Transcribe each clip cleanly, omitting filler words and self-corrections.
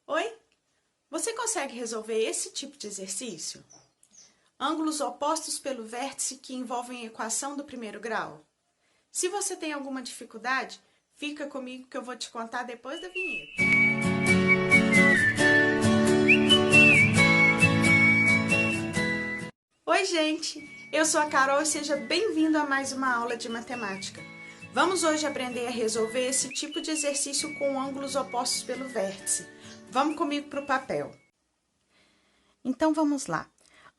Oi? Você consegue resolver esse tipo de exercício? Ângulos opostos pelo vértice que envolvem a equação do primeiro grau? Se você tem alguma dificuldade, fica comigo que eu vou te contar depois da vinheta. Oi, gente! Eu sou a Carol e seja bem-vindo a mais uma aula de matemática. Vamos hoje aprender a resolver esse tipo de exercício com ângulos opostos pelo vértice. Vamos comigo para o papel. Então, vamos lá.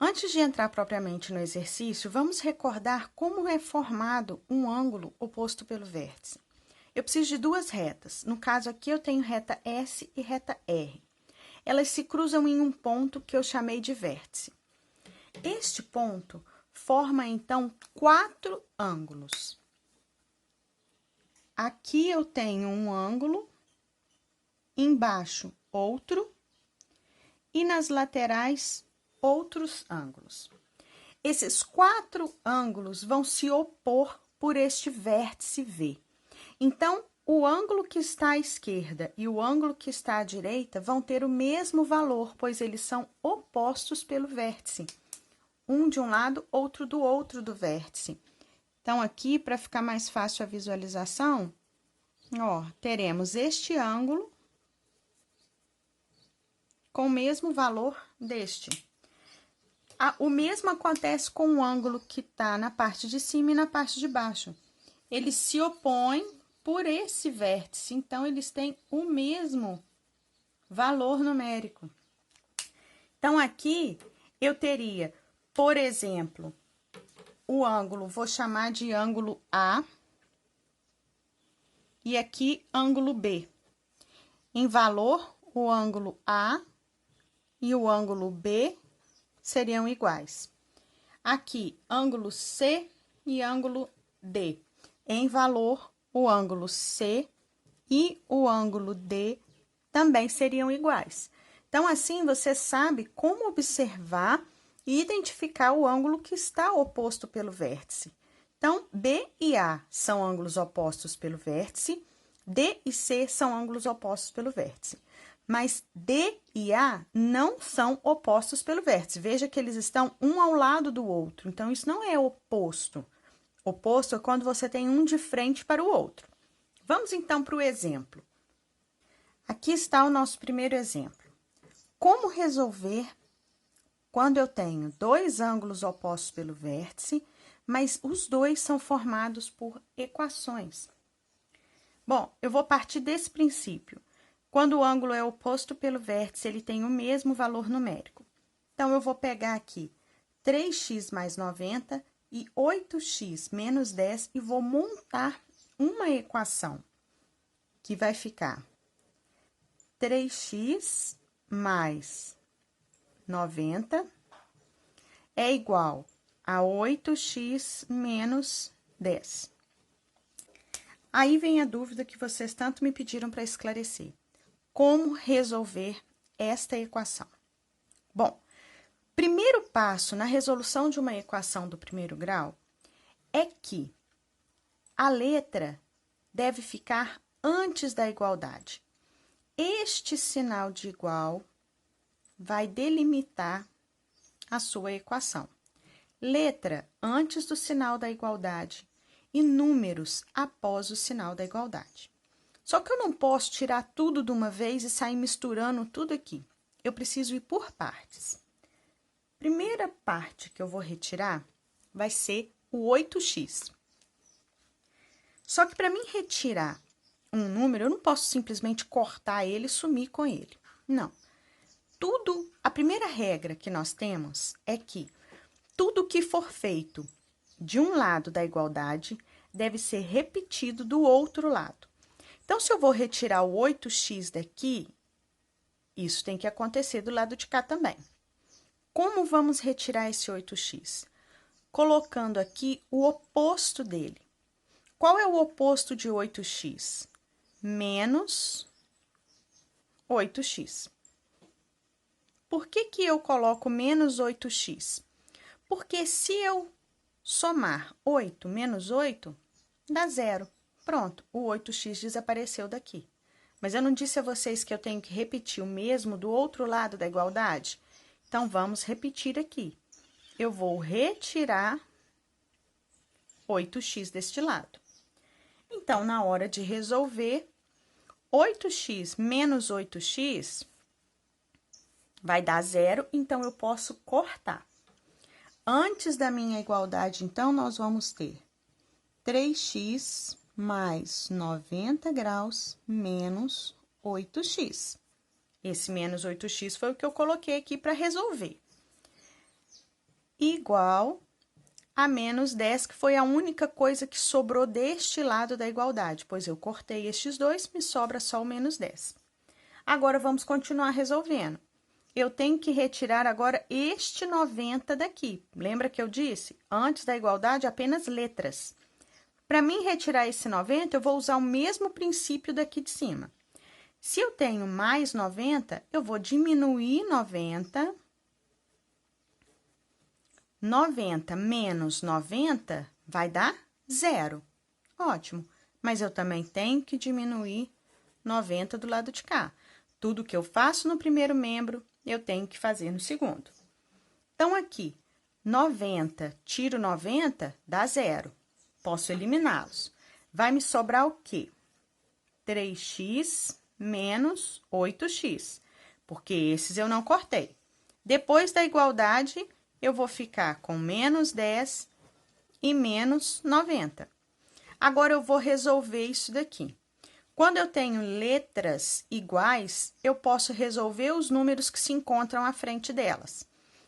Antes de entrar propriamente no exercício, vamos recordar como é formado um ângulo oposto pelo vértice. Eu preciso de duas retas. No caso aqui, eu tenho reta S e reta R. Elas se cruzam em um ponto que eu chamei de vértice. Este ponto forma, então, quatro ângulos. Aqui eu tenho um ângulo, embaixo outro, e nas laterais outros ângulos. Esses quatro ângulos vão se opor por este vértice V. Então, o ângulo que está à esquerda e o ângulo que está à direita vão ter o mesmo valor, pois eles são opostos pelo vértice. Um de um lado, outro do outro do vértice. Então, aqui, para ficar mais fácil a visualização, ó, teremos este ângulo com o mesmo valor deste. O mesmo acontece com o ângulo que está na parte de cima e na parte de baixo. Eles se opõem por esse vértice, então, eles têm o mesmo valor numérico. Então, aqui, eu teria, por exemplo, o ângulo, vou chamar de ângulo A, e aqui, ângulo B. Em valor, o ângulo A e o ângulo B seriam iguais. Aqui, ângulo C e ângulo D. Em valor, o ângulo C e o ângulo D também seriam iguais. Então, assim, você sabe como observar e identificar o ângulo que está oposto pelo vértice. Então, B e A são ângulos opostos pelo vértice, D e C são ângulos opostos pelo vértice. Mas D e A não são opostos pelo vértice. Veja que eles estão um ao lado do outro. Então, isso não é oposto. Oposto é quando você tem um de frente para o outro. Vamos, então, para o exemplo. Aqui está o nosso primeiro exemplo. Como resolver quando eu tenho dois ângulos opostos pelo vértice, mas os dois são formados por equações? Bom, eu vou partir desse princípio. Quando o ângulo é oposto pelo vértice, ele tem o mesmo valor numérico. Então, eu vou pegar aqui 3x mais 90 e 8x menos 10 e vou montar uma equação que vai ficar 3x mais 90 é igual a 8x menos 10. Aí vem a dúvida que vocês tanto me pediram para esclarecer. Como resolver esta equação? Bom, primeiro passo na resolução de uma equação do primeiro grau é que a letra deve ficar antes da igualdade. Este sinal de igual vai delimitar a sua equação. Letra antes do sinal da igualdade e números após o sinal da igualdade. Só que eu não posso tirar tudo de uma vez e sair misturando tudo aqui. Eu preciso ir por partes. Primeira parte que eu vou retirar vai ser o 8x. Só que para mim retirar um número, eu não posso simplesmente cortar ele e sumir com ele. Não. A primeira regra que nós temos é que tudo que for feito de um lado da igualdade deve ser repetido do outro lado. Então, se eu vou retirar o 8x daqui, isso tem que acontecer do lado de cá também. Como vamos retirar esse 8x? Colocando aqui o oposto dele. Qual é o oposto de 8x? Menos 8x. Por que que eu coloco menos 8x? Porque se eu somar 8 menos 8, dá 0. Pronto, o 8x desapareceu daqui. Mas eu não disse a vocês que eu tenho que repetir o mesmo do outro lado da igualdade? Então, vamos repetir aqui. Eu vou retirar 8x deste lado. Então, na hora de resolver, 8x menos 8x vai dar 0, então eu posso cortar. Antes da minha igualdade, então, nós vamos ter 3x mais 90 graus menos 8x. Esse menos 8x foi o que eu coloquei aqui para resolver. Igual a menos 10, que foi a única coisa que sobrou deste lado da igualdade, pois eu cortei estes dois, me sobra só o menos 10. Agora, vamos continuar resolvendo. Eu tenho que retirar agora este 90 daqui. Lembra que eu disse? Antes da igualdade, apenas letras. Para mim retirar esse 90, eu vou usar o mesmo princípio daqui de cima. Se eu tenho mais 90, eu vou diminuir 90. 90 menos 90 vai dar 0. Ótimo. Mas eu também tenho que diminuir 90 do lado de cá. Tudo que eu faço no primeiro membro, eu tenho que fazer no segundo. Então, aqui, 90, tiro 90, dá 0. Posso eliminá-los. Vai me sobrar o quê? 3x menos 8x, porque esses eu não cortei. Depois da igualdade, eu vou ficar com menos 10 e menos 90. Agora, eu vou resolver isso daqui. Quando eu tenho letras iguais, eu posso resolver os números que se encontram à frente delas.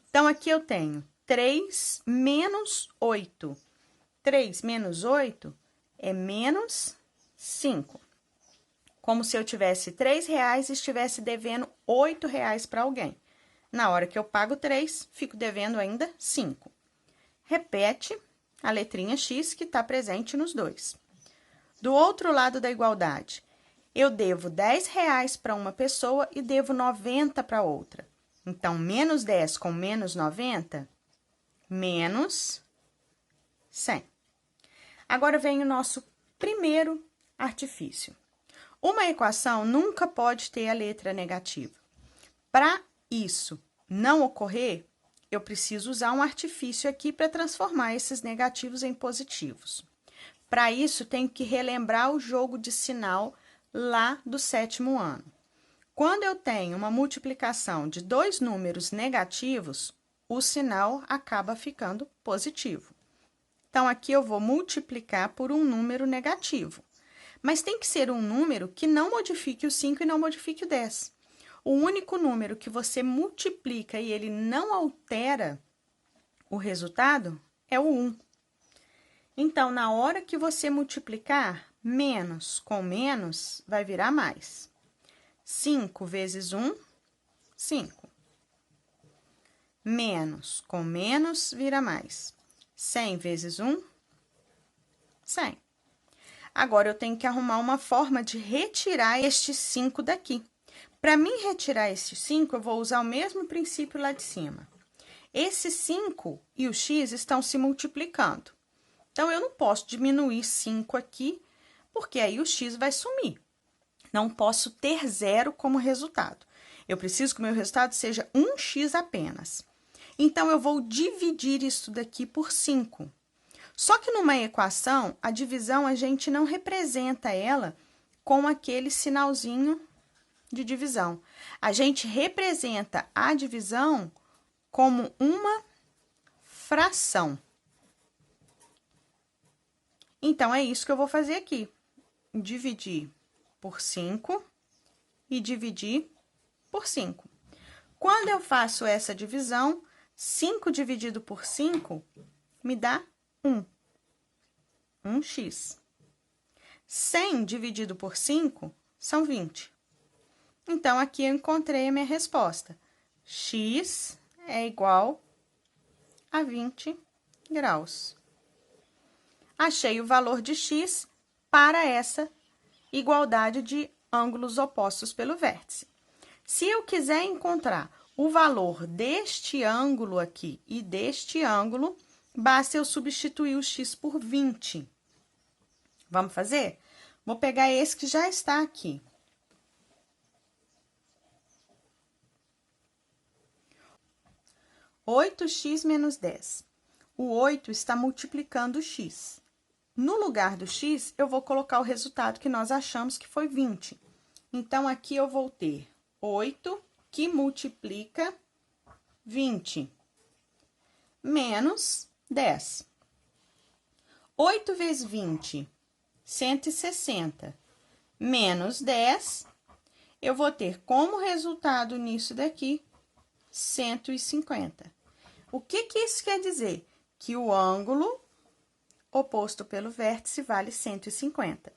Então, aqui eu tenho 3 menos 8. 3 menos 8 é menos 5. Como se eu tivesse R$3 e estivesse devendo R$8 para alguém. Na hora que eu pago 3, fico devendo ainda 5. Repete a letrinha X que está presente nos dois. Do outro lado da igualdade, eu devo R$10 para uma pessoa e devo 90 para outra. Então, menos 10 com menos 90, menos 100. Agora, vem o nosso primeiro artifício. Uma equação nunca pode ter a letra negativa. Para isso não ocorrer, eu preciso usar um artifício aqui para transformar esses negativos em positivos. Para isso, tenho que relembrar o jogo de sinal lá do 7º ano. Quando eu tenho uma multiplicação de dois números negativos, o sinal acaba ficando positivo. Então, aqui eu vou multiplicar por um número negativo. Mas tem que ser um número que não modifique o 5 e não modifique o 10. O único número que você multiplica e ele não altera o resultado é o 1. Então, na hora que você multiplicar, menos com menos vai virar mais. 5 vezes 1, 5. Menos com menos vira mais. 100 vezes 1, 100. Agora, eu tenho que arrumar uma forma de retirar este 5 daqui. Para mim retirar este 5, eu vou usar o mesmo princípio lá de cima. Esse 5 e o x estão se multiplicando. Então, eu não posso diminuir 5 aqui, porque aí o x vai sumir. Não posso ter 0 como resultado. Eu preciso que o meu resultado seja 1x apenas. Então, eu vou dividir isso daqui por 5. Só que numa equação, a divisão, a gente não representa ela com aquele sinalzinho de divisão. A gente representa a divisão como uma fração. Então, é isso que eu vou fazer aqui. Dividir por 5 e dividir por 5. Quando eu faço essa divisão, 5 dividido por 5 me dá 1. 1x. 100 dividido por 5 são 20. Então, aqui eu encontrei a minha resposta. X é igual a 20 graus. Achei o valor de x para essa igualdade de ângulos opostos pelo vértice. Se eu quiser encontrar o valor deste ângulo aqui e deste ângulo, basta eu substituir o x por 20. Vamos fazer? Vou pegar esse que já está aqui. 8x menos 10. O 8 está multiplicando o x. No lugar do x, eu vou colocar o resultado que nós achamos que foi 20. Então, aqui eu vou ter 8 que multiplica 20 menos 10. 8 vezes 20, 160, menos 10, eu vou ter como resultado nisso daqui 150. O que isso quer dizer? Que o ângulo oposto pelo vértice vale 150.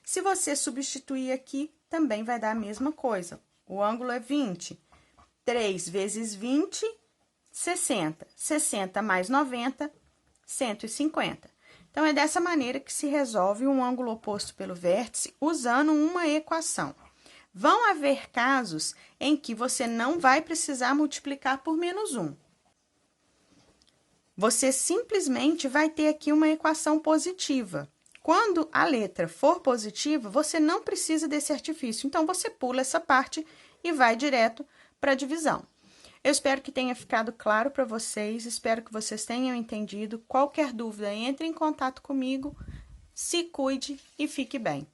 Se você substituir aqui, também vai dar a mesma coisa. O ângulo é 20. 3 vezes 20, 60. 60 mais 90, 150. Então, é dessa maneira que se resolve um ângulo oposto pelo vértice usando uma equação. Vão haver casos em que você não vai precisar multiplicar por menos 1. Você simplesmente vai ter aqui uma equação positiva. Quando a letra for positiva, você não precisa desse artifício. Então, você pula essa parte e vai direto para a divisão. Eu espero que tenha ficado claro para vocês, espero que vocês tenham entendido. Qualquer dúvida, entre em contato comigo, se cuide e fique bem.